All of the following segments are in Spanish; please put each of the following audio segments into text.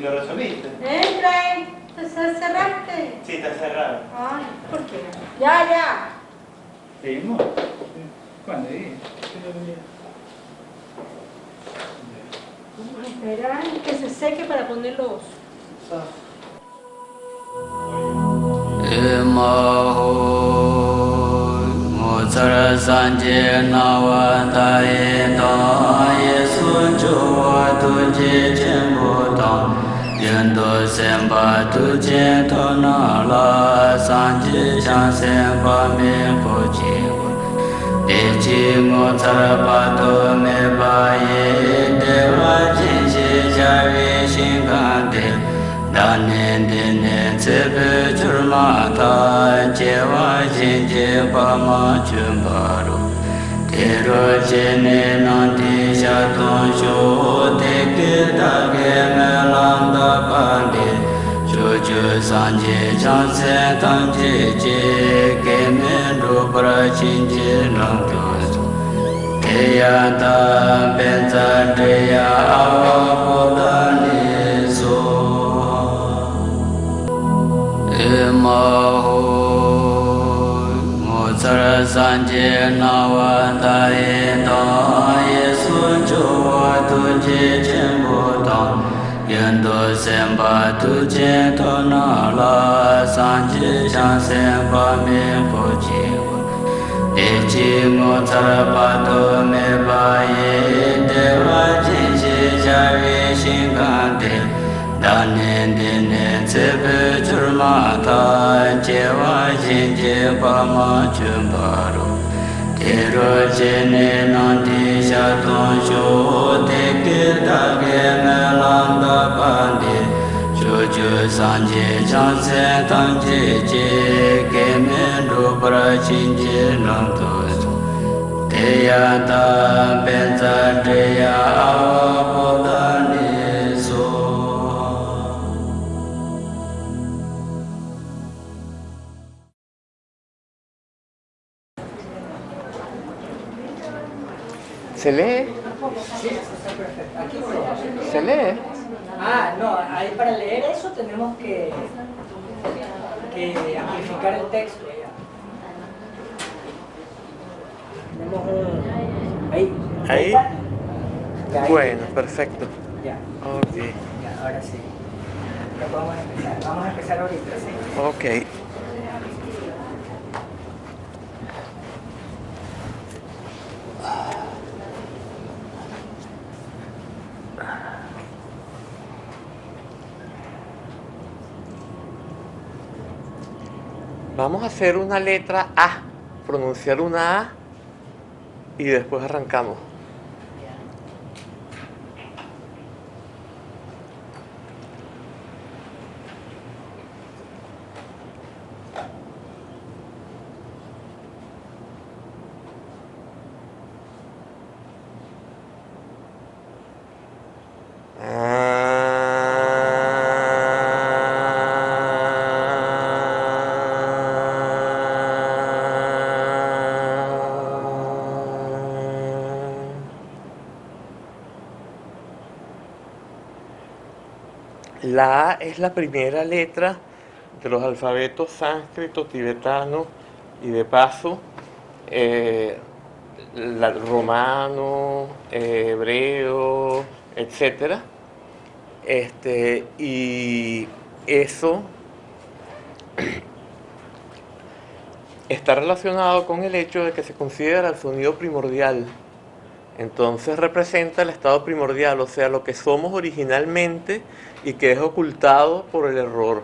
lo resolviste. Entren, ¿se cerraste? Sí, está cerrado. Ay, ¿por qué? Ya. ¿Seguimos? ¿Cuándo? Vamos a esperar que se seque para ponerlos. Motsara sanje nawata eto yesu chuwa tuje chenpo tong yendo senpa tuje tona la sanje chan senpa me pochi dechi motsara pato me pa ye dewa jinshi jari shinkante dāne dēne tsebe churmata jewa jinje pama chumparu tero jene nandi shaton sho teke dage me landa pande chochu sanje chanse tanje je keme rupra chinje nangto teya ta benza teya awa podani so Motsara sanje nawata eto yesu chuwa tuje chenpo tong yendo senpa tuje tona la sanje chan senpa me pochi dechi motsara pato me pa ye dewa jinshi jari shinkante dāne dēne tsebe churmata jewa jinje pama chumparu tero jene nandi shaton sho teke dage me landa pande chochu sanje chanse tanje je keme rupra chinje nangto teya ta benza teya awa podani so. ¿Se lee? Sí, está perfecto. Aquí no. ¿Se lee? Ah, no, ahí para leer eso tenemos que amplificar el texto ya. Tenemos un... Ahí. ¿Ahí? está. Ya, ahí. Bueno, perfecto. Ya, Ok. ya, ahora sí. Ya podemos empezar. Vamos a empezar ahorita, ¿sí? Ok. Vamos a hacer una letra A, pronunciar una A y después arrancamos. La A es la primera letra de los alfabetos sánscrito, tibetano y de paso romano, hebreo, etc. Y eso está relacionado con el hecho de que se considera el sonido primordial. Entonces representa el estado primordial, o sea, lo que somos originalmente y que es ocultado por el error.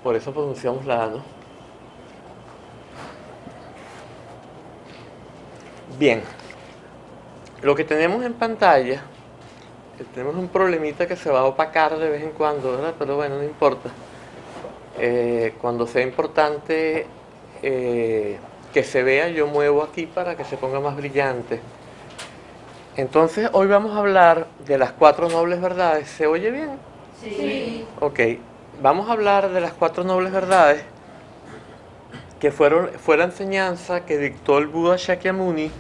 Por eso pronunciamos la A, ¿no? Bien, lo que tenemos en pantalla, tenemos un problemita que se va a opacar de vez en cuando, ¿verdad? Pero bueno, no importa. Cuando sea importante que se vea, yo muevo aquí para que se ponga más brillante. Entonces, hoy vamos a hablar de las 4 nobles verdades. ¿Se oye bien? Sí. Ok, vamos a hablar de las 4 nobles verdades que fue la enseñanza que dictó el Buda Shakyamuni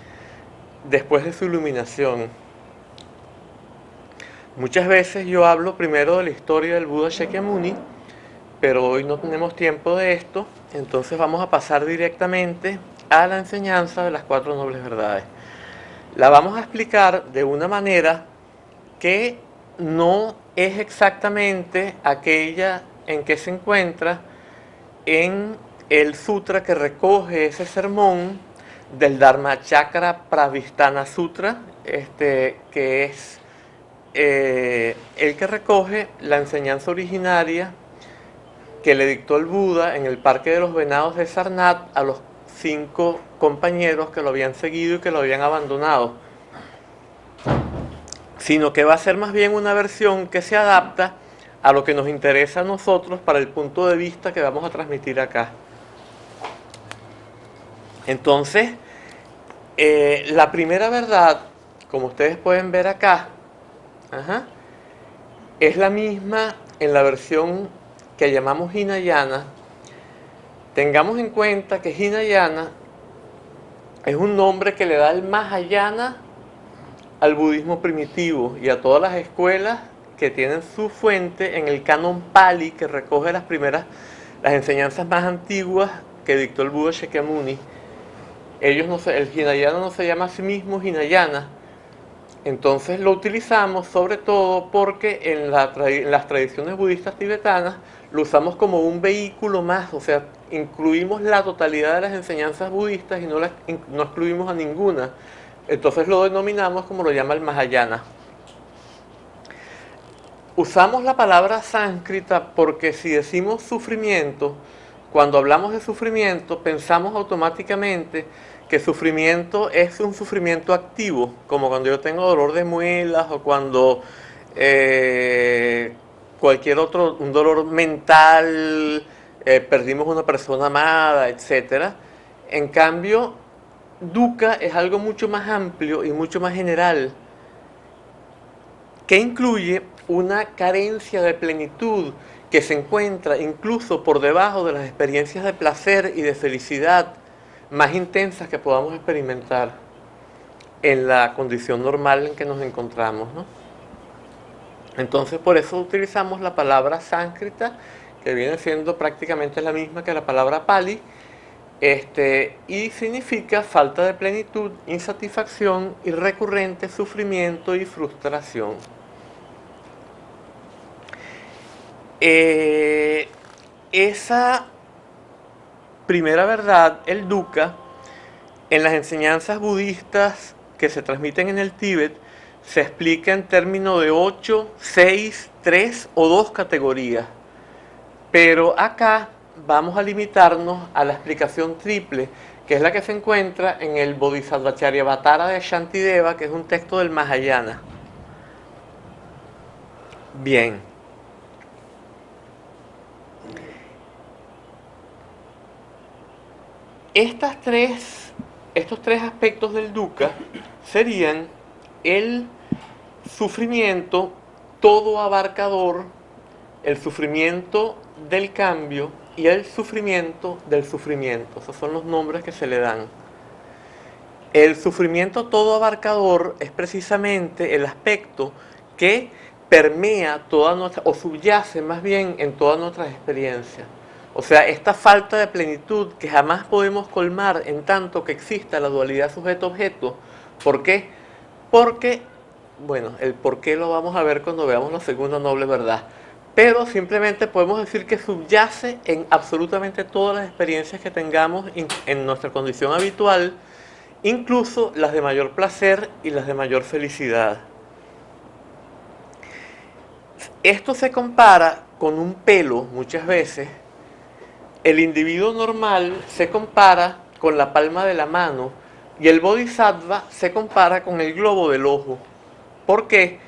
después de su iluminación. Muchas veces yo hablo primero de la historia del Buda Shakyamuni, pero hoy no tenemos tiempo de esto, entonces vamos a pasar directamente a la enseñanza de las 4 nobles verdades. La vamos a explicar de una manera que no es exactamente aquella en que se encuentra en el sutra que recoge ese sermón del Dharmachakra Pravistana Sutra, que es el que recoge la enseñanza originaria que le dictó el Buda en el Parque de los Venados de Sarnath a los 5 compañeros que lo habían seguido y que lo habían abandonado, sino que va a ser más bien una versión que se adapta a lo que nos interesa a nosotros para el punto de vista que vamos a transmitir acá. Entonces, la primera verdad, como ustedes pueden ver acá, es la misma en la versión que llamamos Hinayana. Tengamos en cuenta que Hinayana es un nombre que le da el Mahayana al budismo primitivo y a todas las escuelas que tienen su fuente en el canon Pali, que recoge las enseñanzas más antiguas que dictó el Buda Shakyamuni. El Hinayana no se llama a sí mismo Hinayana. Entonces lo utilizamos sobre todo porque en las tradiciones budistas tibetanas lo usamos como un vehículo más, o sea, incluimos la totalidad de las enseñanzas budistas y no excluimos a ninguna. Entonces lo denominamos como lo llama el Mahayana. Usamos la palabra sánscrita porque si decimos sufrimiento, cuando hablamos de sufrimiento pensamos automáticamente que sufrimiento es un sufrimiento activo, como cuando yo tengo dolor de muelas o cuando cualquier otro, un dolor mental, perdimos una persona amada, etc. En cambio, dukkha es algo mucho más amplio y mucho más general, que incluye una carencia de plenitud que se encuentra incluso por debajo de las experiencias de placer y de felicidad más intensas que podamos experimentar en la condición normal en que nos encontramos, ¿no? Entonces por eso utilizamos la palabra sánscrita, que viene siendo prácticamente la misma que la palabra Pali, y significa falta de plenitud, insatisfacción y recurrente sufrimiento y frustración. Esa primera verdad, el dukkha, en las enseñanzas budistas que se transmiten en el Tíbet, se explica en términos de 8, 6, 3 o 2 categorías. Pero acá vamos a limitarnos a la explicación triple, que es la que se encuentra en el Bodhisattvacharyavattara de Shantideva, que es un texto del Mahayana. Bien. Estos tres aspectos del dukkha serían el sufrimiento todo abarcador, el sufrimiento del cambio y el sufrimiento del sufrimiento. Esos son los nombres que se le dan. El sufrimiento todo abarcador es precisamente el aspecto que permea toda nuestra, o subyace más bien en todas nuestras experiencias. O sea, esta falta de plenitud que jamás podemos colmar en tanto que exista la dualidad sujeto-objeto. ¿Por qué? Porque, bueno, el por qué lo vamos a ver cuando veamos la segunda noble verdad. Pero simplemente podemos decir que subyace en absolutamente todas las experiencias que tengamos en nuestra condición habitual, incluso las de mayor placer y las de mayor felicidad. Esto se compara con un pelo muchas veces. El individuo normal se compara con la palma de la mano y el bodhisattva se compara con el globo del ojo. ¿Por qué?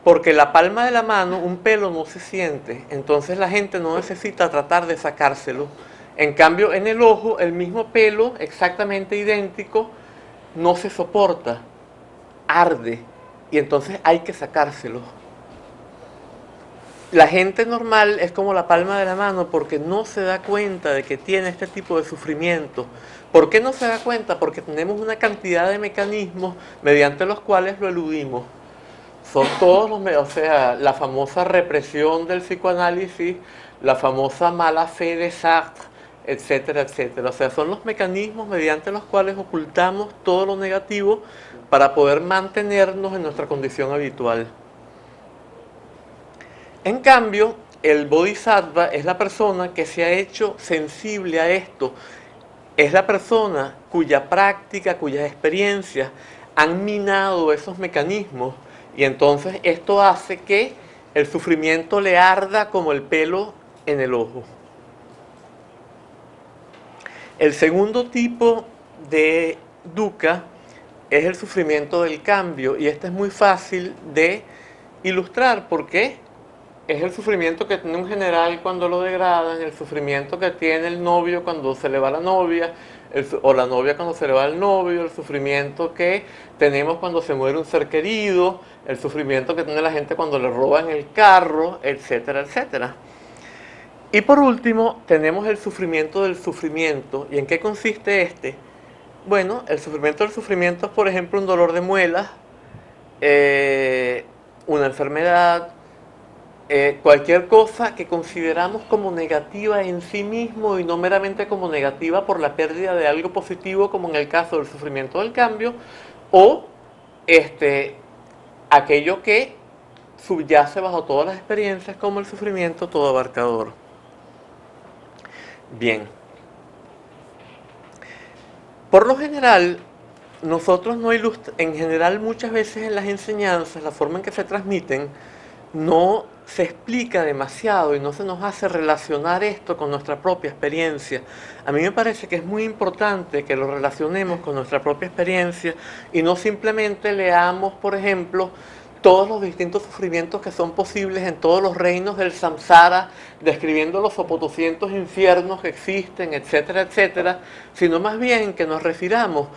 Porque la palma de la mano, un pelo no se siente, entonces la gente no necesita tratar de sacárselo. En cambio, en el ojo, el mismo pelo, exactamente idéntico, no se soporta, arde, y entonces hay que sacárselo. La gente normal es como la palma de la mano porque no se da cuenta de que tiene este tipo de sufrimiento. ¿Por qué no se da cuenta? Porque tenemos una cantidad de mecanismos mediante los cuales lo eludimos. Son todos o sea, la famosa represión del psicoanálisis, la famosa mala fe de Sartre, etcétera, etcétera. O sea, son los mecanismos mediante los cuales ocultamos todo lo negativo para poder mantenernos en nuestra condición habitual. En cambio, el bodhisattva es la persona que se ha hecho sensible a esto. Es la persona cuya práctica, cuyas experiencias han minado esos mecanismos, y entonces esto hace que el sufrimiento le arda como el pelo en el ojo. El segundo tipo de dukkha es el sufrimiento del cambio, y este es muy fácil de ilustrar porque es el sufrimiento que tiene un general cuando lo degradan, el sufrimiento que tiene el novio cuando se le va la novia, o la novia cuando se le va el novio, el sufrimiento que tenemos cuando se muere un ser querido, el sufrimiento que tiene la gente cuando le roban el carro, etcétera, etcétera. Y por último, tenemos el sufrimiento del sufrimiento. ¿Y en qué consiste este? Bueno, el sufrimiento del sufrimiento es, por ejemplo, un dolor de muelas, una enfermedad, cualquier cosa que consideramos como negativa en sí mismo y no meramente como negativa por la pérdida de algo positivo, como en el caso del sufrimiento del cambio, o aquello que subyace bajo todas las experiencias como el sufrimiento todo abarcador. Bien. Por lo general, nosotros no en general muchas veces en las enseñanzas, la forma en que se transmiten, no se explica demasiado y no se nos hace relacionar esto con nuestra propia experiencia. A mí me parece que es muy importante que lo relacionemos con nuestra propia experiencia y no simplemente leamos, por ejemplo, todos los distintos sufrimientos que son posibles en todos los reinos del samsara, describiendo los sopotoscientos infiernos que existen, etcétera, etcétera, sino más bien que nos refiramos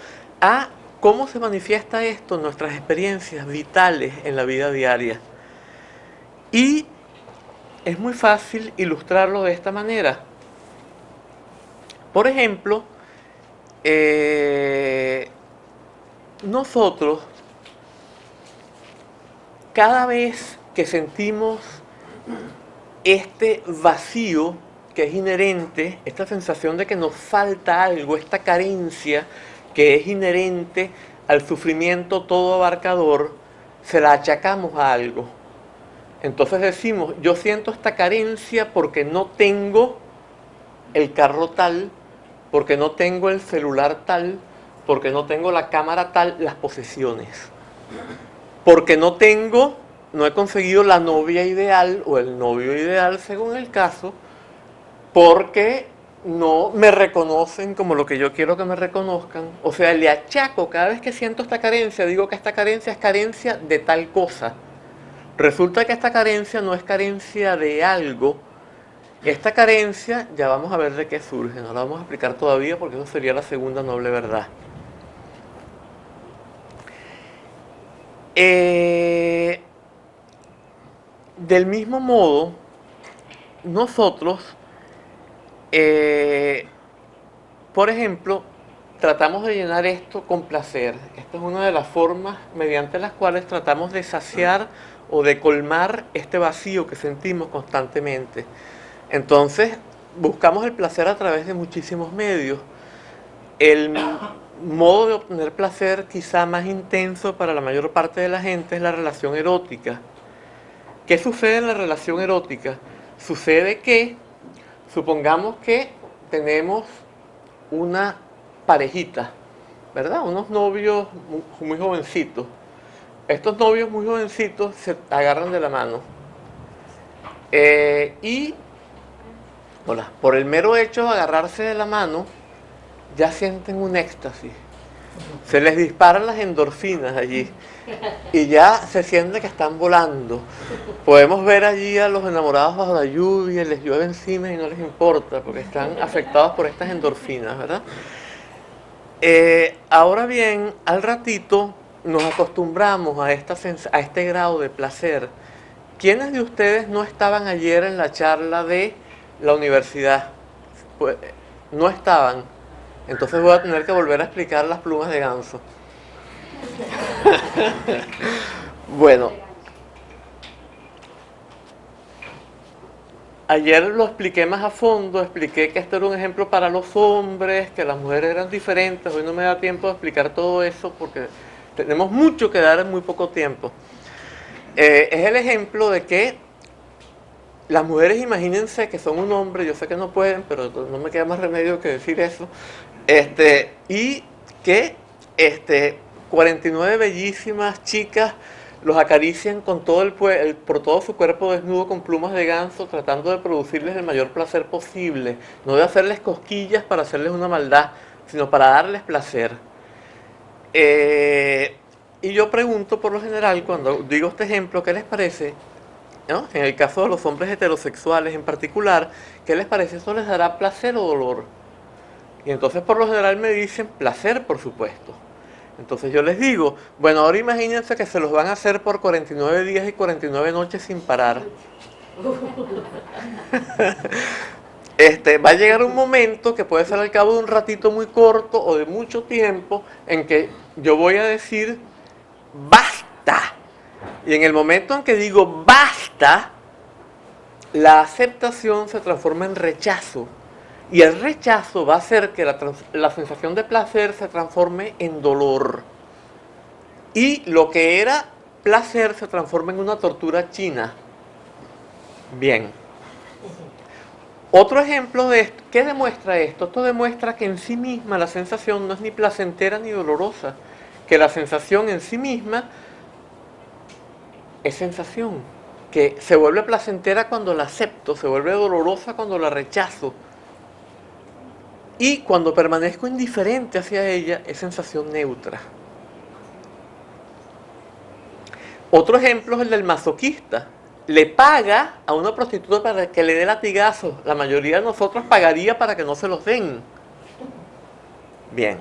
a cómo se manifiesta esto en nuestras experiencias vitales en la vida diaria. Y es muy fácil ilustrarlo de esta manera. Por ejemplo, nosotros, cada vez que sentimos este vacío que es inherente, esta sensación de que nos falta algo, esta carencia que es inherente al sufrimiento todo abarcador, se la achacamos a algo. Entonces decimos, yo siento esta carencia porque no tengo el carro tal, porque no tengo el celular tal, porque no tengo la cámara tal, las posesiones. Porque no he conseguido la novia ideal o el novio ideal según el caso, porque no me reconocen como lo que yo quiero que me reconozcan. O sea, le achaco, cada vez que siento esta carencia, digo que esta carencia es carencia de tal cosa. Resulta que esta carencia no es carencia de algo. Esta carencia, ya vamos a ver de qué surge, no la vamos a explicar todavía porque eso sería la segunda noble verdad. Del mismo modo, nosotros, por ejemplo, tratamos de llenar esto con placer. Esta es una de las formas mediante las cuales tratamos de saciar o de colmar este vacío que sentimos constantemente. Entonces, buscamos el placer a través de muchísimos medios. El modo de obtener placer quizá más intenso para la mayor parte de la gente es la relación erótica. ¿Qué sucede en la relación erótica? Sucede que, supongamos que tenemos una parejita, ¿verdad? Unos novios muy jovencitos. Estos novios muy jovencitos se agarran de la mano. Y por el mero hecho de agarrarse de la mano, ya sienten un éxtasis. Se les disparan las endorfinas allí. Y ya se siente que están volando. Podemos ver allí a los enamorados bajo la lluvia, les llueve encima y no les importa, porque están afectados por estas endorfinas, ¿verdad? Ahora bien, al ratito nos acostumbramos a este grado de placer. ¿Quiénes de ustedes no estaban ayer en la charla de la universidad? Pues, no estaban. Entonces voy a tener que volver a explicar las plumas de ganso. Bueno, ayer lo expliqué más a fondo, expliqué que esto era un ejemplo para los hombres, que las mujeres eran diferentes. Hoy no me da tiempo de explicar todo eso porque tenemos mucho que dar en muy poco tiempo. Es el ejemplo de que las mujeres, imagínense que son un hombre, yo sé que no pueden, pero no me queda más remedio que decir eso, y que 49 bellísimas chicas los acarician con todo por todo su cuerpo desnudo con plumas de ganso, tratando de producirles el mayor placer posible, no de hacerles cosquillas para hacerles una maldad, sino para darles placer. Y yo pregunto por lo general, cuando digo este ejemplo, ¿qué les parece? ¿No? En el caso de los hombres heterosexuales en particular, ¿qué les parece? ¿Eso les dará placer o dolor? Y entonces por lo general me dicen placer, por supuesto. Entonces yo les digo, bueno, ahora imagínense que se los van a hacer por 49 días y 49 noches sin parar. Va a llegar un momento que puede ser al cabo de un ratito muy corto o de mucho tiempo en que yo voy a decir, ¡basta! Y en el momento en que digo ¡basta!, la aceptación se transforma en rechazo. Y el rechazo va a hacer que la sensación de placer se transforme en dolor. Y lo que era placer se transforma en una tortura china. Bien. Otro ejemplo de esto, ¿qué demuestra esto? Esto demuestra que en sí misma la sensación no es ni placentera ni dolorosa. Que la sensación en sí misma es sensación. Que se vuelve placentera cuando la acepto, se vuelve dolorosa cuando la rechazo. Y cuando permanezco indiferente hacia ella, es sensación neutra. Otro ejemplo es el del masoquista. Le paga a una prostituta para que le dé latigazos. La mayoría de nosotros pagaría para que no se los den. Bien.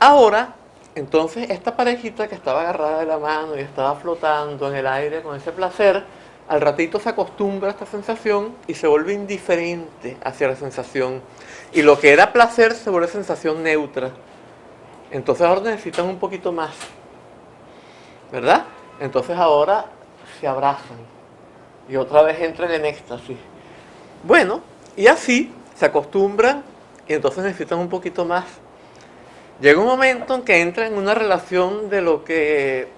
Ahora, entonces, esta parejita que estaba agarrada de la mano y estaba flotando en el aire con ese placer, al ratito se acostumbra a esta sensación y se vuelve indiferente hacia la sensación. Y lo que era placer se vuelve sensación neutra. Entonces ahora necesitan un poquito más, ¿verdad? Entonces ahora se abrazan y otra vez entran en éxtasis. Bueno, y así se acostumbran y entonces necesitan un poquito más. Llega un momento en que entran en una relación de lo que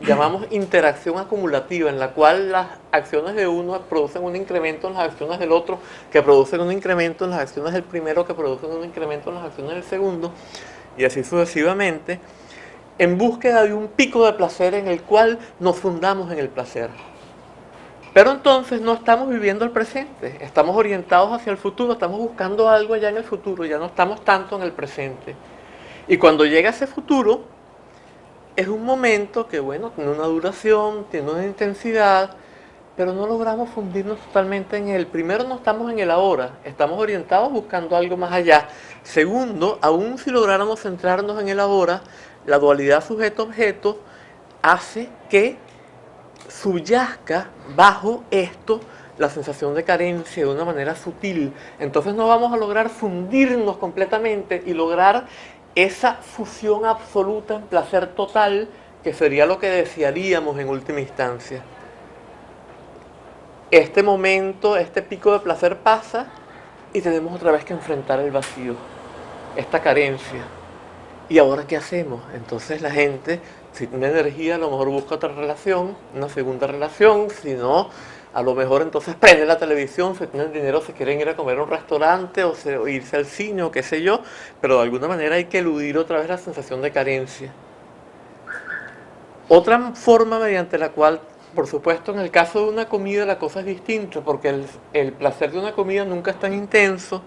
llamamos interacción acumulativa, en la cual las acciones de uno producen un incremento en las acciones del otro, que producen un incremento en las acciones del primero, que producen un incremento en las acciones del segundo, y así sucesivamente, en búsqueda de un pico de placer en el cual nos fundamos en el placer. Pero entonces no estamos viviendo el presente, estamos orientados hacia el futuro, estamos buscando algo allá en el futuro, ya no estamos tanto en el presente. Y cuando llega ese futuro, es un momento que, bueno, tiene una duración, tiene una intensidad, pero no logramos fundirnos totalmente en él. Primero, no estamos en el ahora, estamos orientados buscando algo más allá. Segundo, aún si lográramos centrarnos en el ahora, la dualidad sujeto-objeto hace que subyazca bajo esto la sensación de carencia de una manera sutil. Entonces no vamos a lograr fundirnos completamente y lograr esa fusión absoluta en placer total, que sería lo que desearíamos en última instancia. Este momento, este pico de placer pasa y tenemos otra vez que enfrentar el vacío, esta carencia. ¿Y ahora qué hacemos? Entonces la gente, si tiene energía, a lo mejor busca otra relación, una segunda relación, si no, a lo mejor entonces prende la televisión, si tienen dinero, se quieren ir a comer a un restaurante o irse al cine o qué sé yo, pero de alguna manera hay que eludir otra vez la sensación de carencia. Otra forma mediante la cual, por supuesto, en el caso de una comida la cosa es distinta, porque el placer de una comida nunca es tan intenso,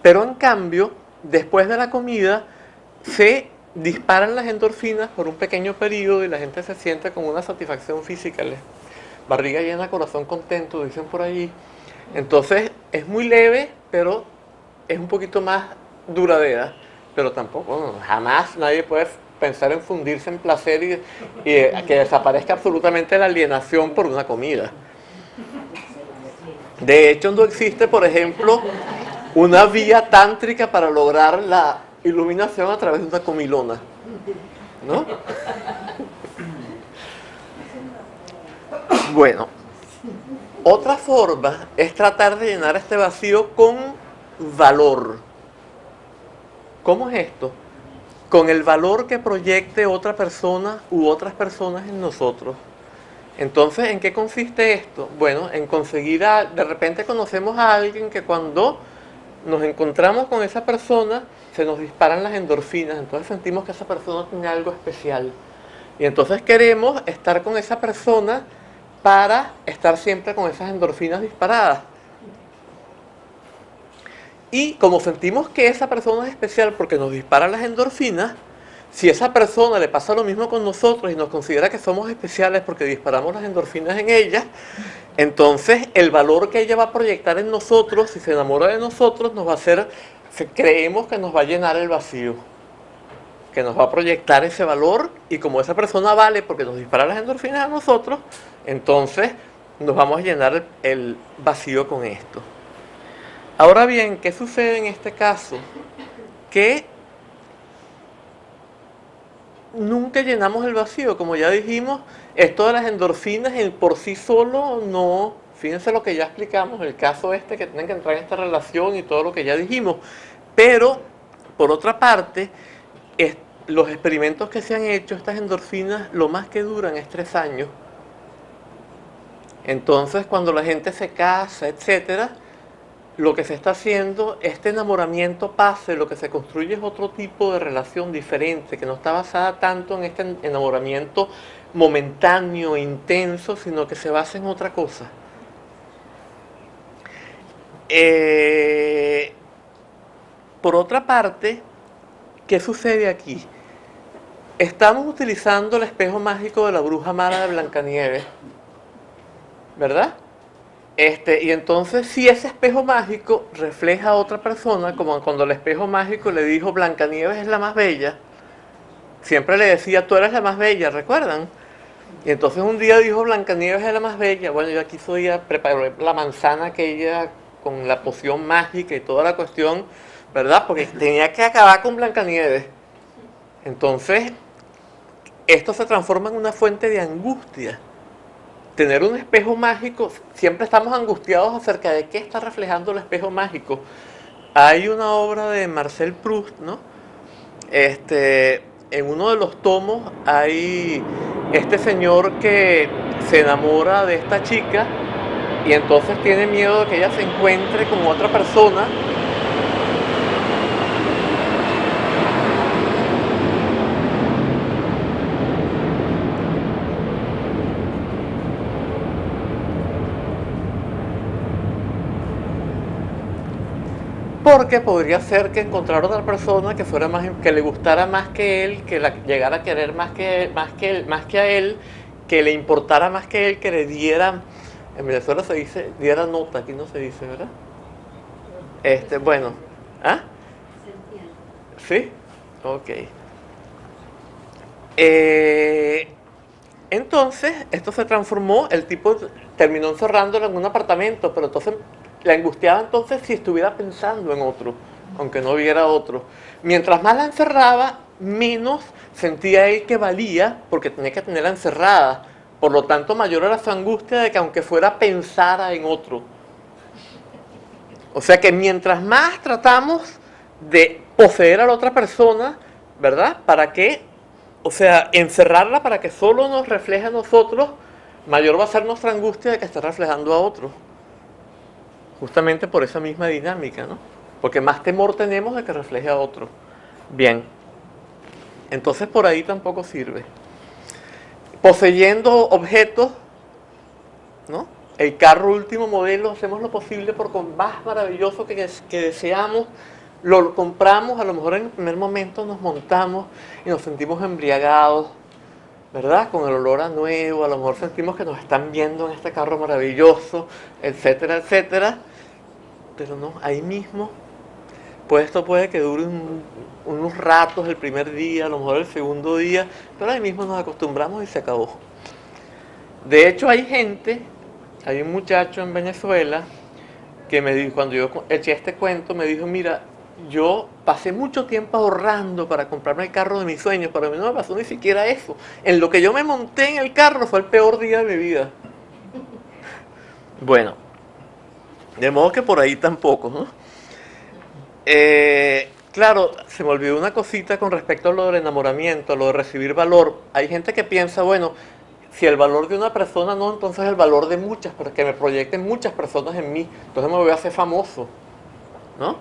pero en cambio, después de la comida, se disparan las endorfinas por un pequeño periodo y la gente se siente con una satisfacción física. Barriga llena, corazón contento, dicen por allí. Entonces es muy leve, pero es un poquito más duradera. Pero tampoco, jamás nadie puede pensar en fundirse en placer y que desaparezca absolutamente la alienación por una comida. De hecho, no existe, por ejemplo, una vía tántrica para lograr la iluminación a través de una comilona, ¿no? Bueno, Otra forma es tratar de llenar este vacío con valor. ¿Cómo es esto? Con el valor que proyecte otra persona u otras personas en nosotros. Entonces, ¿en qué consiste esto? Bueno, en conseguir, de repente conocemos a alguien que cuando nos encontramos con esa persona, se nos disparan las endorfinas, entonces sentimos que esa persona tiene algo especial. Y entonces queremos estar con esa persona para estar siempre con esas endorfinas disparadas. Y como sentimos que esa persona es especial porque nos disparan las endorfinas, si esa persona le pasa lo mismo con nosotros y nos considera que somos especiales porque disparamos las endorfinas en ella, entonces el valor que ella va a proyectar en nosotros, si se enamora de nosotros, nos va a hacer, creemos que nos va a llenar el vacío, que nos va a proyectar ese valor, y como esa persona vale porque nos dispara las endorfinas a nosotros, entonces nos vamos a llenar el vacío con esto. Ahora bien, ¿qué sucede en este caso? Que nunca llenamos el vacío, como ya dijimos, esto de las endorfinas por sí solo no, fíjense lo que ya explicamos, el caso este que tienen que entrar en esta relación y todo lo que ya dijimos, pero por otra parte, los experimentos que se han hecho, estas endorfinas lo más que duran es 3 años. Entonces cuando la gente se casa, etcétera, lo que se está haciendo, este enamoramiento pase, lo que se construye es otro tipo de relación diferente, que no está basada tanto en este enamoramiento momentáneo, intenso, sino que se basa en otra cosa. Por otra parte, ¿qué sucede aquí? Estamos utilizando el espejo mágico de la bruja mala de Blancanieves, ¿verdad? Y entonces, si ese espejo mágico refleja a otra persona, como cuando el espejo mágico le dijo Blancanieves es la más bella, siempre le decía tú eres la más bella, ¿recuerdan? Y entonces un día dijo Blancanieves es la más bella. Bueno, yo aquí preparé la manzana aquella con la poción mágica y toda la cuestión, ¿verdad? Porque tenía que acabar con Blancanieves. Entonces, esto se transforma en una fuente de angustia. Tener un espejo mágico, siempre estamos angustiados acerca de qué está reflejando el espejo mágico. Hay una obra de Marcel Proust, ¿no? En uno de los tomos hay este señor que se enamora de esta chica y entonces tiene miedo de que ella se encuentre con otra persona. Porque podría ser que encontrara otra persona que fuera que le gustara más que él, que la llegara a querer más que a él, que le importara más que él, que le diera, en Venezuela se dice, diera nota, aquí no se dice, ¿verdad? Bueno, ¿ah? ¿Sí? Ok. Entonces, esto se transformó, el tipo terminó encerrándolo en un apartamento, pero entonces la angustiaba entonces si estuviera pensando en otro, aunque no viera otro. Mientras más la encerraba, menos sentía él que valía, porque tenía que tenerla encerrada. Por lo tanto, mayor era su angustia de que aunque fuera pensara en otro. O sea que mientras más tratamos de poseer a la otra persona, ¿verdad? ¿Para qué? O sea, encerrarla para que solo nos refleje a nosotros, mayor va a ser nuestra angustia de que esté reflejando a otro. Justamente por esa misma dinámica, ¿no? Porque más temor tenemos de que refleje a otro. Bien. Entonces por ahí tampoco sirve. Poseyendo objetos, ¿no? El carro último modelo, hacemos lo posible por con más maravilloso que deseamos, lo compramos, a lo mejor en el primer momento nos montamos y nos sentimos embriagados, ¿verdad? Con el olor a nuevo, a lo mejor sentimos que nos están viendo en este carro maravilloso, etcétera, etcétera. Pero no, ahí mismo, pues esto puede que dure unos ratos el primer día, a lo mejor el segundo día, pero ahí mismo nos acostumbramos y se acabó. De hecho hay un muchacho en Venezuela que me dijo, cuando yo eché este cuento, me dijo, mira, yo pasé mucho tiempo ahorrando para comprarme el carro de mis sueños, pero a mí no me pasó ni siquiera eso. En lo que yo me monté en el carro fue el peor día de mi vida. Bueno, de modo que por ahí tampoco, ¿no? Claro, se me olvidó una cosita con respecto a lo del enamoramiento, a lo de recibir valor. Hay gente que piensa, bueno, si el valor de una persona no, entonces el valor de muchas, porque me proyecten muchas personas en mí, entonces me voy a hacer famoso, ¿no?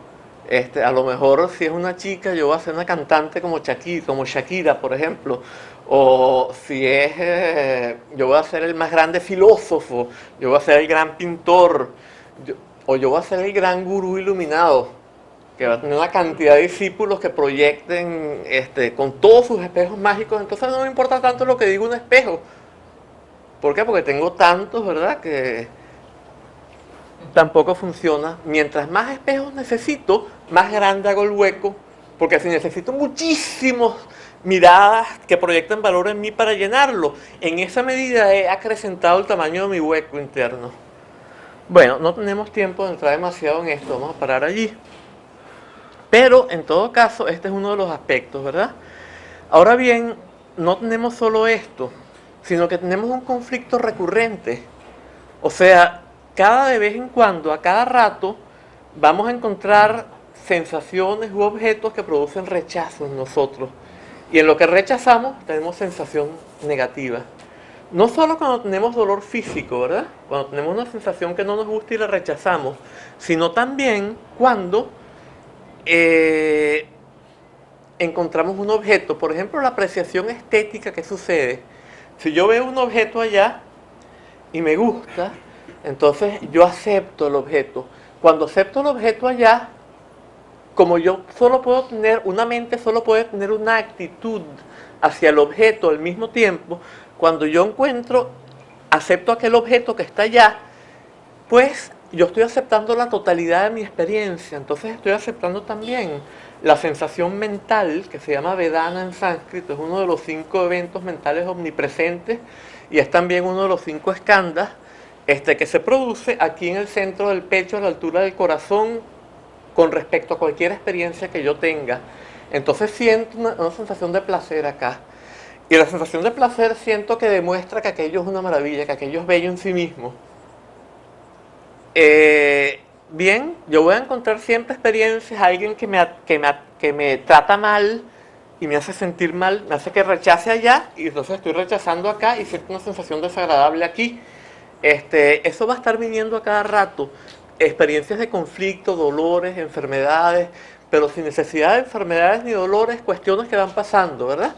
A lo mejor si es una chica, yo voy a ser una cantante como Shakira, por ejemplo, o si es, yo voy a ser el más grande filósofo, yo voy a ser el gran pintor, o yo voy a ser el gran gurú iluminado, que va a tener una cantidad de discípulos que proyecten con todos sus espejos mágicos. Entonces no me importa tanto lo que diga un espejo. ¿Por qué? Porque tengo tantos, ¿verdad? Que tampoco funciona. Mientras más espejos necesito, más grande hago el hueco. Porque si necesito muchísimas miradas que proyecten valor en mí para llenarlo, en esa medida he acrecentado el tamaño de mi hueco interno. Bueno, no tenemos tiempo de entrar demasiado en esto, vamos a parar allí. Pero, en todo caso, este es uno de los aspectos, ¿verdad? Ahora bien, no tenemos solo esto, sino que tenemos un conflicto recurrente. O sea, cada de vez en cuando, a cada rato, vamos a encontrar sensaciones u objetos que producen rechazo en nosotros. Y en lo que rechazamos, tenemos sensación negativa. No solo cuando tenemos dolor físico, ¿verdad? Cuando tenemos una sensación que no nos gusta y la rechazamos, sino también cuando encontramos un objeto, por ejemplo, la apreciación estética que sucede. Si yo veo un objeto allá y me gusta, entonces yo acepto el objeto. Cuando acepto el objeto allá, como yo solo puedo tener, una mente solo puede tener una actitud hacia el objeto al mismo tiempo, cuando yo acepto aquel objeto que está allá, pues yo estoy aceptando la totalidad de mi experiencia, entonces estoy aceptando también la sensación mental, que se llama Vedana en sánscrito, es uno de los 5 eventos mentales omnipresentes y es también uno de los 5 skandhas que se produce aquí en el centro del pecho, a la altura del corazón, con respecto a cualquier experiencia que yo tenga. Entonces siento una sensación de placer acá. Y la sensación de placer siento que demuestra que aquello es una maravilla, que aquello es bello en sí mismo. Bien, yo voy a encontrar siempre experiencias, alguien que me trata mal y me hace sentir mal, me hace que rechace allá y entonces estoy rechazando acá y siento una sensación desagradable aquí. Eso va a estar viniendo a cada rato, experiencias de conflicto, dolores, enfermedades, pero sin necesidad de enfermedades ni dolores, cuestiones que van pasando, ¿verdad?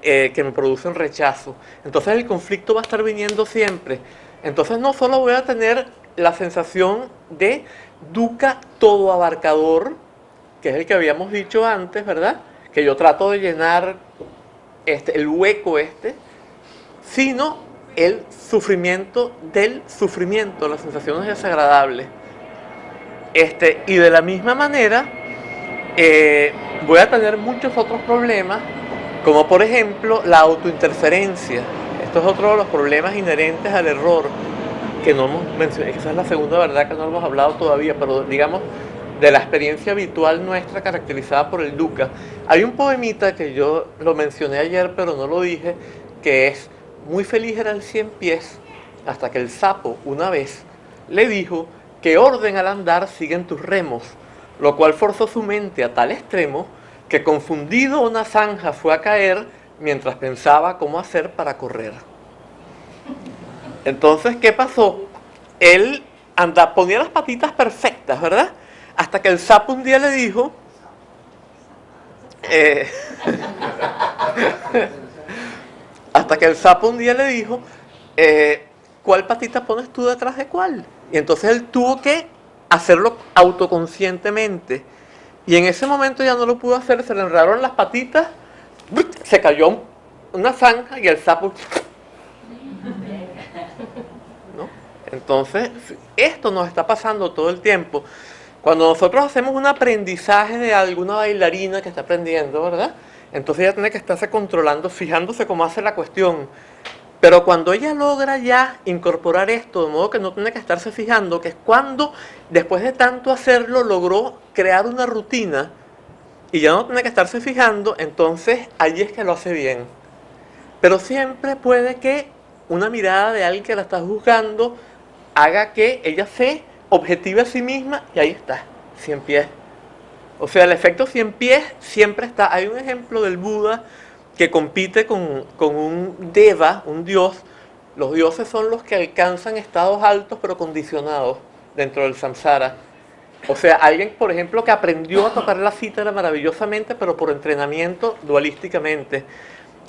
Que me producen rechazo. Entonces el conflicto va a estar viniendo siempre. Entonces no solo voy a tener la sensación de dukkha todo abarcador, que es el que habíamos dicho antes, ¿verdad? Que yo trato de llenar el hueco sino el sufrimiento del sufrimiento, las sensaciones desagradables. Y de la misma manera voy a tener muchos otros problemas, como por ejemplo la autointerferencia. Esto es otro de los problemas inherentes al error, que no hemos mencionado, esa es la segunda verdad que no hemos hablado todavía, pero digamos de la experiencia habitual nuestra caracterizada por el dukkha. Hay un poemita que yo lo mencioné ayer pero no lo dije, que es: muy feliz era el 100 pies, hasta que el sapo una vez le dijo que orden al andar siguen tus remos, lo cual forzó su mente a tal extremo que confundido una zanja fue a caer mientras pensaba cómo hacer para correr. Entonces, ¿qué pasó? Él ponía las patitas perfectas, ¿verdad? Hasta que el sapo un día le dijo, ¿cuál patita pones tú detrás de cuál? Y entonces él tuvo que hacerlo autoconscientemente. Y en ese momento ya no lo pudo hacer, se le enredaron las patitas, se cayó una zanja y el sapo... ¿no? Entonces, esto nos está pasando todo el tiempo. Cuando nosotros hacemos un aprendizaje de alguna bailarina que está aprendiendo, ¿verdad? Entonces ella tiene que estarse controlando, fijándose cómo hace la cuestión. Pero cuando ella logra ya incorporar esto, de modo que no tiene que estarse fijando, que es cuando, después de tanto hacerlo, logró crear una rutina y ya no tiene que estarse fijando, entonces allí es que lo hace bien. Pero siempre puede que una mirada de alguien que la está juzgando haga que ella se objetive a sí misma y ahí está, 100 pies. O sea, el efecto 100 pies siempre está. Hay un ejemplo del Buda que compite con un deva, un dios. Los dioses son los que alcanzan estados altos pero condicionados dentro del samsara. O sea, alguien, por ejemplo, que aprendió a tocar la cítara maravillosamente, pero por entrenamiento dualísticamente.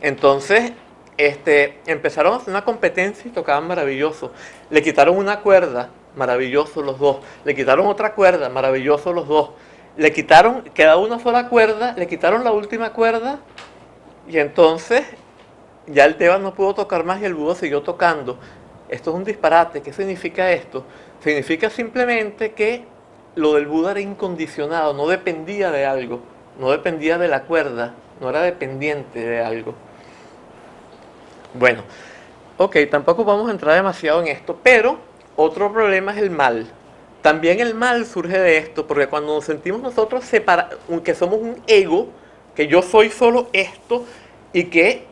Entonces, empezaron a hacer una competencia y tocaban maravilloso. Le quitaron una cuerda, maravilloso los dos. Le quitaron otra cuerda, maravilloso los dos. Le quitaron, quedaba una sola cuerda, le quitaron la última cuerda y entonces ya el Deva no pudo tocar más y el Buda siguió tocando. Esto es un disparate. ¿Qué significa esto? Significa simplemente que lo del Buda era incondicionado, no dependía de algo, no dependía de la cuerda, no era dependiente de algo. Bueno, ok, tampoco vamos a entrar demasiado en esto, pero otro problema es el mal. También el mal surge de esto, porque cuando nos sentimos nosotros separados, que somos un ego, que yo soy solo esto y que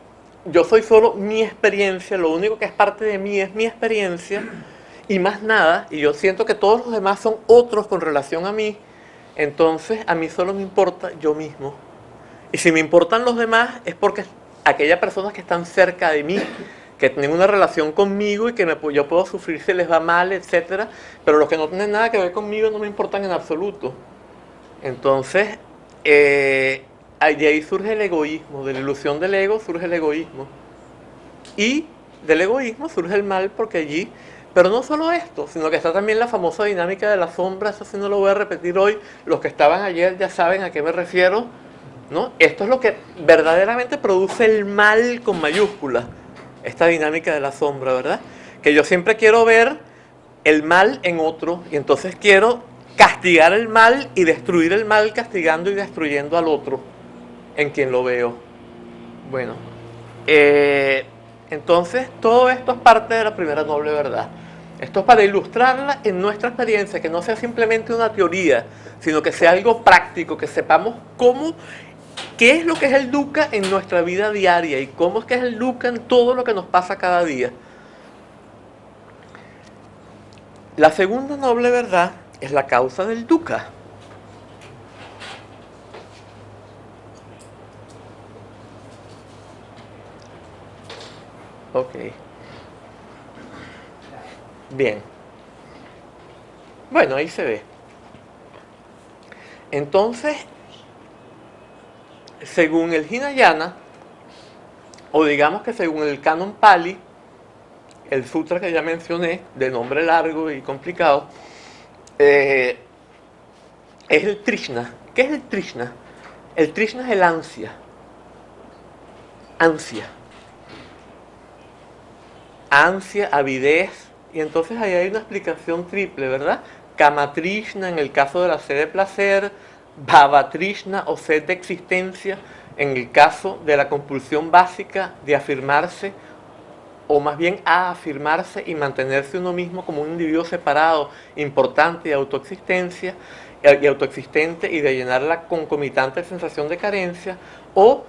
yo soy solo mi experiencia, lo único que es parte de mí es mi experiencia y más nada, y yo siento que todos los demás son otros con relación a mí, entonces a mí solo me importa yo mismo. Y si me importan los demás es porque aquellas personas que están cerca de mí, que tienen una relación conmigo y que yo puedo sufrir si les va mal, etcétera, pero los que no tienen nada que ver conmigo no me importan en absoluto. Entonces, de ahí surge el egoísmo, de la ilusión del ego surge el egoísmo. Y del egoísmo surge el mal porque allí, pero no solo esto, sino que está también la famosa dinámica de la sombra, eso sí no lo voy a repetir hoy, los que estaban ayer ya saben a qué me refiero, ¿no? Esto es lo que verdaderamente produce el mal con mayúsculas. Esta dinámica de la sombra, ¿verdad? Que yo siempre quiero ver el mal en otro y entonces quiero castigar el mal y destruir el mal castigando y destruyendo al otro en quien lo veo. Bueno, entonces todo esto es parte de la primera noble verdad. Esto es para ilustrarla en nuestra experiencia, que no sea simplemente una teoría, sino que sea algo práctico, que sepamos qué es lo que es el dukkha en nuestra vida diaria y cómo es que es el dukkha en todo lo que nos pasa cada día. La segunda noble verdad es la causa del dukkha. Ok. Bien. Bueno, ahí se ve. Entonces, según el Hinayana, o digamos que según el Canon Pali, el sutra que ya mencioné, de nombre largo y complicado, es el Trishna. ¿Qué es el Trishna? El Trishna es el ansia. Ansia, avidez, y entonces ahí hay una explicación triple, ¿verdad? Kama Trishna en el caso de la sed de placer, Bhava Trishna o sed de existencia en el caso de la compulsión básica de afirmarse, o más bien a afirmarse y mantenerse uno mismo como un individuo separado, importante y autoexistente y de llenar la concomitante sensación de carencia, o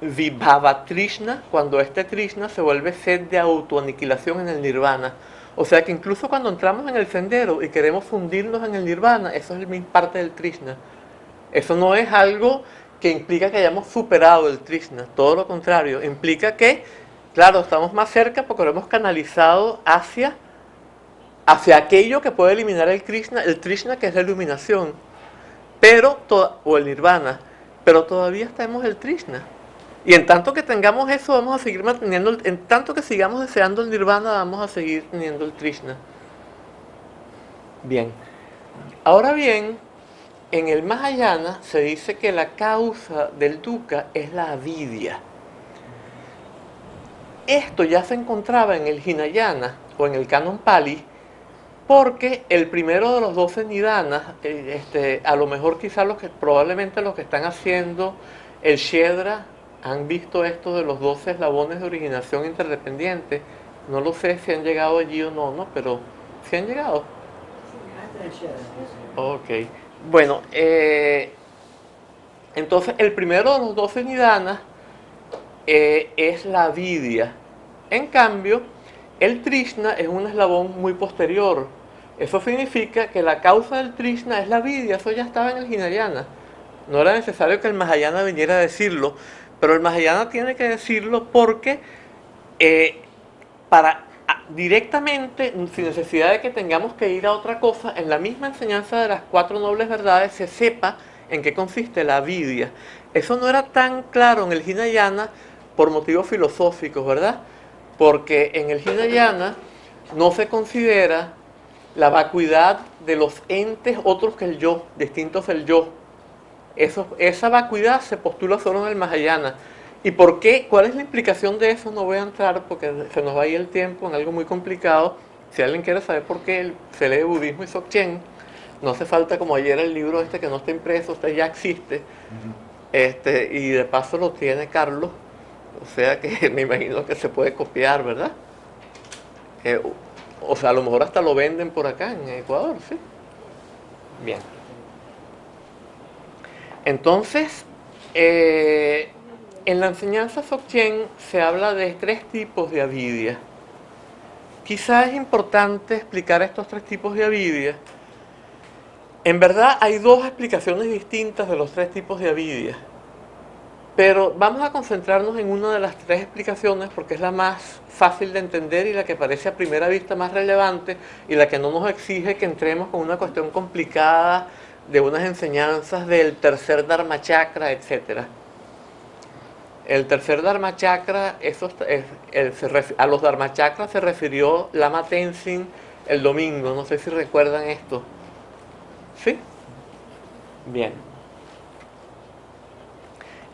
Vibhava Trishna, cuando este Trishna se vuelve sed de autoaniquilación en el Nirvana. O sea que incluso cuando entramos en el sendero y queremos fundirnos en el Nirvana, eso es parte del Trishna. Eso no es algo que implica que hayamos superado el Trishna, todo lo contrario, implica que, claro, estamos más cerca porque lo hemos canalizado hacia aquello que puede eliminar el Trishna que es la iluminación, o el Nirvana, pero todavía tenemos el Trishna. Y en tanto que tengamos eso, vamos a seguir manteniendo, en tanto que sigamos deseando el Nirvana, vamos a seguir teniendo el Trishna. Bien. Ahora bien, en el Mahayana se dice que la causa del dukkha es la avidya. Esto ya se encontraba en el Hinayana o en el Canon Pali, porque el primero de los 12 nidanas, a lo mejor quizás probablemente los que están haciendo el Shedra han visto esto de los 12 eslabones de originación interdependiente. No lo sé si han llegado allí o no, pero ¿sí han llegado? Ok. Bueno, entonces el primero de los 12 nidanas es la avidya. En cambio, El Trishna es un eslabón muy posterior. Eso significa que la causa del Trishna es la avidya, eso ya estaba en el Hinayana. No era necesario que el Mahayana viniera a decirlo, pero el Mahayana tiene que decirlo porque directamente, sin necesidad de que tengamos que ir a otra cosa, en la misma enseñanza de las 4 nobles verdades se sepa en qué consiste la avidya. Eso no era tan claro en el Hinayana por motivos filosóficos, ¿verdad? Porque en el Hinayana no se considera la vacuidad de los entes otros que el yo, distintos del yo. Esa vacuidad se postula solo en el Mahayana. ¿Y por qué? ¿Cuál es la implicación de eso? No voy a entrar porque se nos va a ir el tiempo en algo muy complicado. Si alguien quiere saber por qué se lee budismo y Dzogchen, no hace falta como ayer el libro este que no está impreso, este ya existe. Y de paso lo tiene Carlos, o sea que me imagino que se puede copiar, ¿verdad? O sea, a lo mejor hasta lo venden por acá en Ecuador, ¿sí? Bien. Entonces, en la enseñanza Dzogchen se habla de 3 tipos de avidya. Quizás es importante explicar estos 3 tipos de avidya. En verdad hay 2 explicaciones distintas de los 3 tipos de avidya. Pero vamos a concentrarnos en una de las 3 explicaciones porque es la más fácil de entender y la que parece a primera vista más relevante y la que no nos exige que entremos con una cuestión complicada de unas enseñanzas del tercer Dharmachakra, etc. El tercer Dharmachakra, a los Dharmachakras se refirió Lama Tenzin el domingo, no sé si recuerdan esto. ¿Sí? Bien.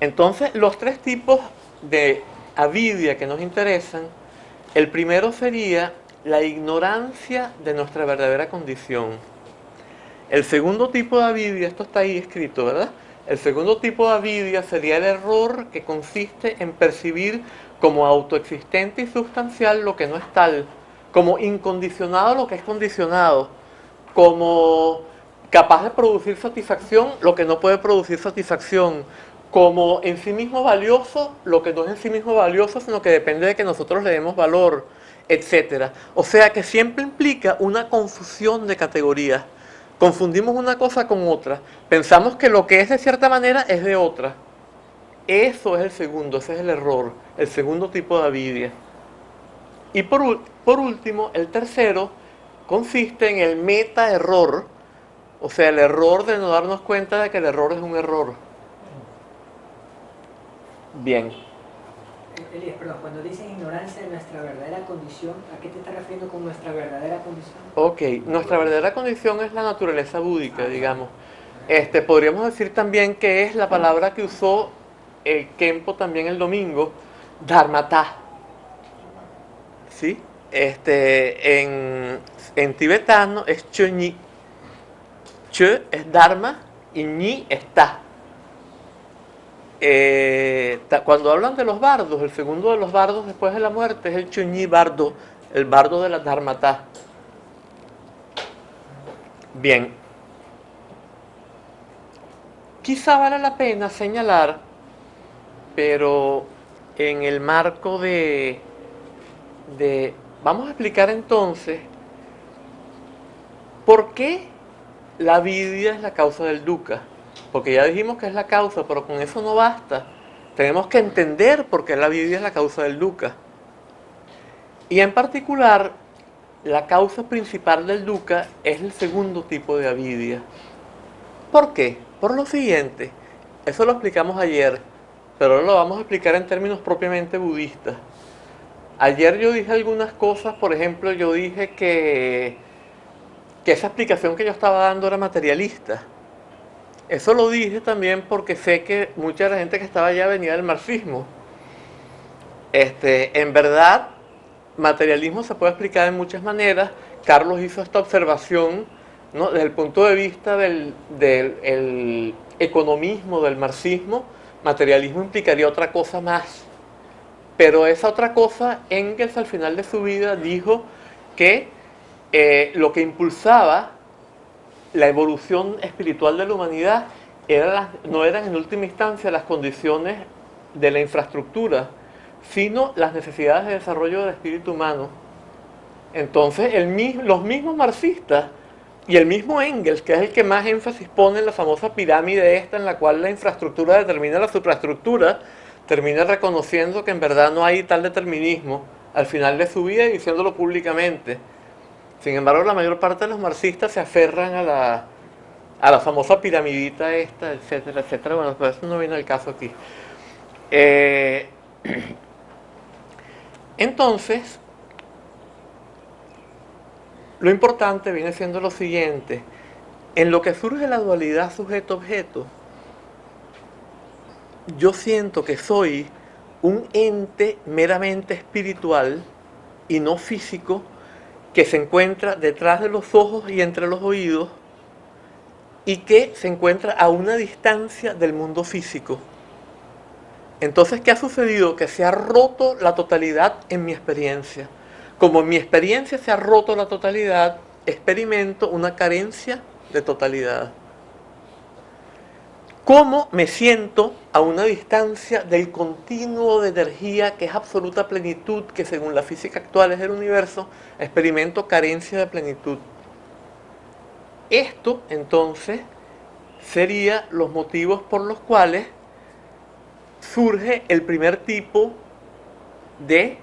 Entonces, los 3 tipos de avidya que nos interesan, el primero sería la ignorancia de nuestra verdadera condición. El segundo tipo de avidya, esto está ahí escrito, ¿verdad? El segundo tipo de avidya sería el error que consiste en percibir como autoexistente y sustancial lo que no es tal, como incondicionado lo que es condicionado, como capaz de producir satisfacción lo que no puede producir satisfacción, como en sí mismo valioso lo que no es en sí mismo valioso, sino que depende de que nosotros le demos valor, etc. O sea que siempre implica una confusión de categorías. Confundimos una cosa con otra. Pensamos que lo que es de cierta manera es de otra. Eso es el segundo, ese es el error, el segundo tipo de avidya. Y por último, el tercero consiste en el meta-error, o sea, el error de no darnos cuenta de que el error es un error. Bien. Elías, perdón, cuando dices ignorancia de nuestra verdadera condición, ¿a qué te estás refiriendo con nuestra verdadera condición? Ok, nuestra verdadera condición es la naturaleza búdica, digamos. Podríamos decir también que es la palabra que usó el Khenpo también el domingo, dharmata. ¿Sí? En tibetano es chöñi. Chö es dharma y ñi es ta. Cuando hablan de los bardos, el segundo de los bardos después de la muerte es el chöñi bardo, el bardo de la dharmata. Bien. Quizá vale la pena señalar, pero en el marco vamos a explicar entonces por qué la avidya es la causa del dukkha. Porque ya dijimos que es la causa, pero con eso no basta. Tenemos que entender por qué la avidya es la causa del dukkha. Y en particular, la causa principal del dukkha es el segundo tipo de avidya. ¿Por qué? Por lo siguiente. Eso lo explicamos ayer, pero ahora lo vamos a explicar en términos propiamente budistas. Ayer yo dije algunas cosas, por ejemplo, yo dije que esa explicación que yo estaba dando era materialista. Eso lo dije también porque sé que mucha de la gente que estaba allá venía del marxismo. En verdad, materialismo se puede explicar de muchas maneras. Carlos hizo esta observación, ¿no? Desde el punto de vista del economismo, del marxismo, materialismo implicaría otra cosa más. Pero esa otra cosa, Engels al final de su vida dijo que lo que impulsaba la evolución espiritual de la humanidad no eran en última instancia las condiciones de la infraestructura, sino las necesidades de desarrollo del espíritu humano. Entonces los mismos marxistas y el mismo Engels, que es el que más énfasis pone en la famosa pirámide esta en la cual la infraestructura determina la supraestructura, termina reconociendo que en verdad no hay tal determinismo al final de su vida y diciéndolo públicamente. Sin embargo, la mayor parte de los marxistas se aferran a la famosa piramidita esta, etcétera, etcétera. Bueno, pero eso no viene al caso aquí. Entonces, lo importante viene siendo lo siguiente. En lo que surge la dualidad sujeto-objeto, yo siento que soy un ente meramente espiritual y no físico que se encuentra detrás de los ojos y entre los oídos y que se encuentra a una distancia del mundo físico. Entonces, ¿qué ha sucedido? Que se ha roto la totalidad en mi experiencia. Como en mi experiencia se ha roto la totalidad, experimento una carencia de totalidad. ¿Cómo me siento a una distancia del continuo de energía que es absoluta plenitud, que según la física actual es el universo, experimento carencia de plenitud? Esto, entonces, serían los motivos por los cuales surge el primer tipo de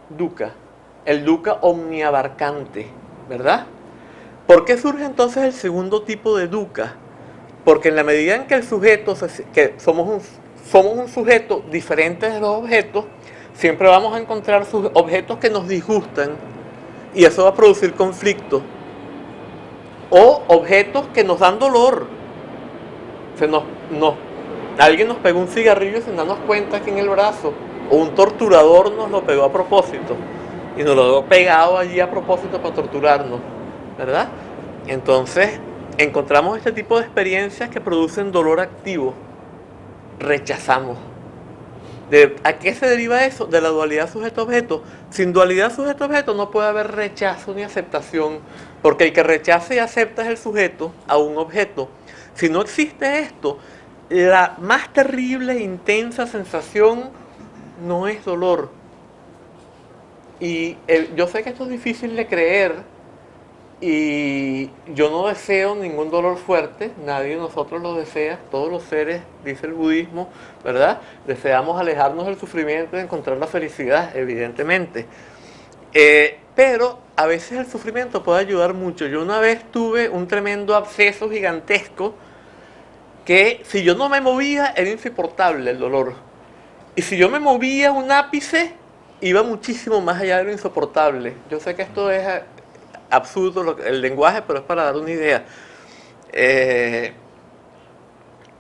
dukkha, el dukkha omniabarcante, ¿verdad? ¿Por qué surge entonces el segundo tipo de dukkha? Porque en la medida en que el sujeto, que somos un sujeto diferente de los objetos, siempre vamos a encontrar objetos que nos disgustan y eso va a producir conflicto. O objetos que nos dan dolor. Alguien nos pegó un cigarrillo sin darnos cuenta aquí en el brazo, o un torturador nos lo pegó a propósito y nos lo dejó pegado allí a propósito para torturarnos, ¿verdad? Entonces encontramos este tipo de experiencias que producen dolor activo. Rechazamos. ¿A qué se deriva eso? De la dualidad sujeto-objeto. Sin dualidad sujeto-objeto no puede haber rechazo ni aceptación, porque el que rechaza y acepta es el sujeto a un objeto. Si no existe esto, la más terrible e intensa sensación no es dolor. Y yo sé que esto es difícil de creer, y yo no deseo ningún dolor fuerte, nadie de nosotros lo desea, todos los seres, dice el budismo, ¿verdad? Deseamos alejarnos del sufrimiento y encontrar la felicidad, evidentemente. Pero a veces el sufrimiento puede ayudar mucho. Yo una vez tuve un tremendo absceso gigantesco que si yo no me movía era insoportable el dolor. Y si yo me movía un ápice, iba muchísimo más allá de lo insoportable. Yo sé que esto es absurdo el lenguaje, pero es para dar una idea.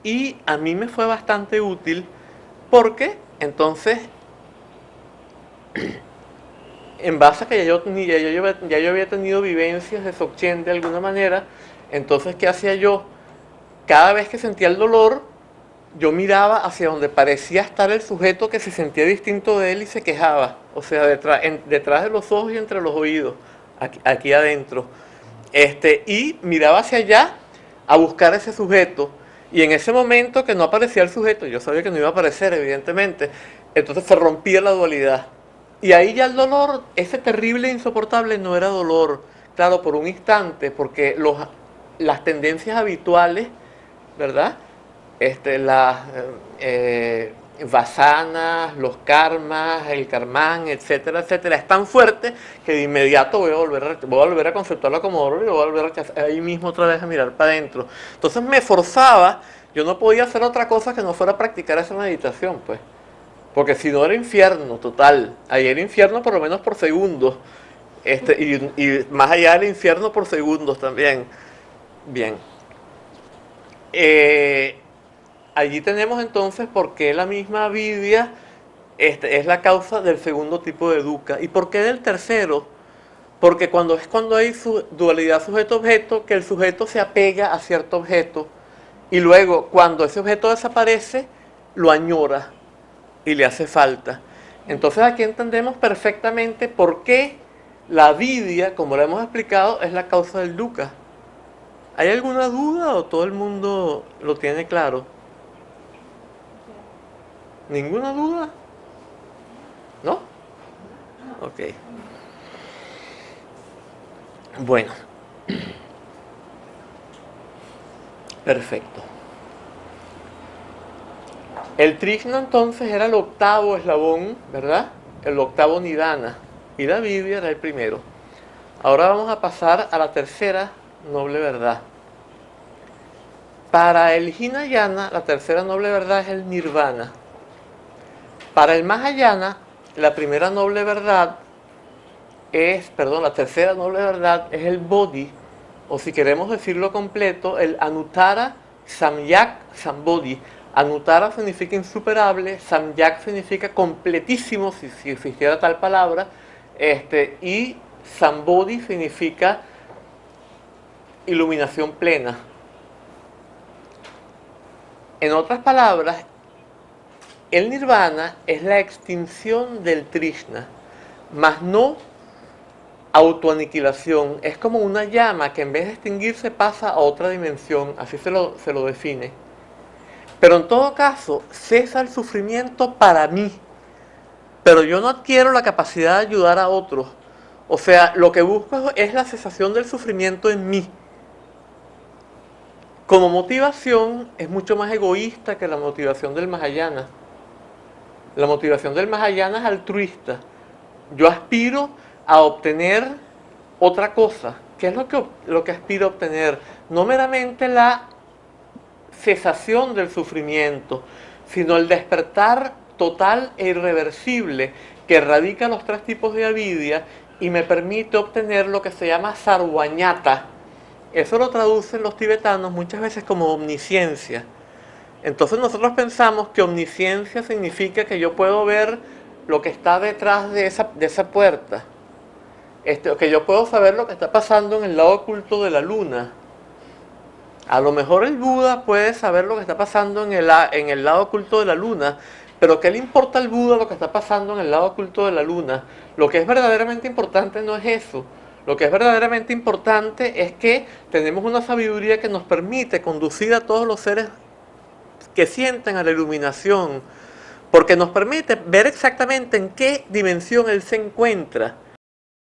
Y a mí me fue bastante útil porque entonces, en base a que ya yo había tenido vivencias de Dzogchen de alguna manera, entonces ¿qué hacía yo? Cada vez que sentía el dolor, yo miraba hacia donde parecía estar el sujeto que se sentía distinto de él y se quejaba, o sea, detrás de los ojos y entre los oídos. Aquí adentro, y miraba hacia allá a buscar a ese sujeto, y en ese momento que no aparecía el sujeto, yo sabía que no iba a aparecer evidentemente, entonces se rompía la dualidad, y ahí ya el dolor, ese terrible e insoportable, no era dolor, claro, por un instante, porque las tendencias habituales, ¿verdad? Las vasanas, los karmas, el karman, etcétera, etcétera, es tan fuerte que de inmediato voy a volver a conceptuarlo como dolor y lo voy a volver a ahí mismo otra vez a mirar para adentro. Entonces me forzaba, yo no podía hacer otra cosa que no fuera practicar esa meditación, pues, porque si no era infierno total. Ahí era infierno por lo menos por segundos, y más allá del infierno por segundos también. Bien. Allí tenemos entonces por qué la misma avidya es la causa del segundo tipo de dukkha. ¿Y por qué del tercero? Porque cuando hay dualidad sujeto-objeto, que el sujeto se apega a cierto objeto, y luego cuando ese objeto desaparece, lo añora y le hace falta. Entonces aquí entendemos perfectamente por qué la avidya, como lo hemos explicado, es la causa del dukkha. ¿Hay alguna duda o todo el mundo lo tiene claro? ¿Ninguna duda? ¿No? Ok. Bueno, perfecto. El Trishna entonces era el octavo eslabón, ¿verdad? El octavo Nidana. Y la Vivya era el primero. Ahora vamos a pasar a la tercera noble verdad. Para el Hinayana, la tercera noble verdad es el Nirvana. Para el Mahayana, la primera noble verdad la tercera noble verdad es el Bodhi, o si queremos decirlo completo, el Anuttara Samyak Sambodhi. Anuttara significa insuperable, Samyak significa completísimo, si existiera tal palabra, y Sambodhi significa iluminación plena. En otras palabras, el Nirvana es la extinción del Trishna, mas no autoaniquilación. Es como una llama que en vez de extinguirse pasa a otra dimensión, así se lo define. Pero en todo caso, cesa el sufrimiento para mí, pero yo no adquiero la capacidad de ayudar a otros. O sea, lo que busco es la cesación del sufrimiento en mí. Como motivación es mucho más egoísta que la motivación del Mahayana. La motivación del Mahayana es altruista. Yo aspiro a obtener otra cosa. ¿Qué es lo que aspiro a obtener? No meramente la cesación del sufrimiento, sino el despertar total e irreversible que erradica los tres tipos de avidya y me permite obtener lo que se llama sarvanyata. Eso lo traducen los tibetanos muchas veces como omnisciencia. Entonces nosotros pensamos que omnisciencia significa que yo puedo ver lo que está detrás de esa puerta. Que yo puedo saber lo que está pasando en el lado oculto de la luna. A lo mejor el Buda puede saber lo que está pasando en el lado oculto de la luna, pero ¿qué le importa al Buda lo que está pasando en el lado oculto de la luna? Lo que es verdaderamente importante no es eso. Lo que es verdaderamente importante es que tenemos una sabiduría que nos permite conducir a todos los seres que sienten a la iluminación, porque nos permite ver exactamente en qué dimensión Él se encuentra.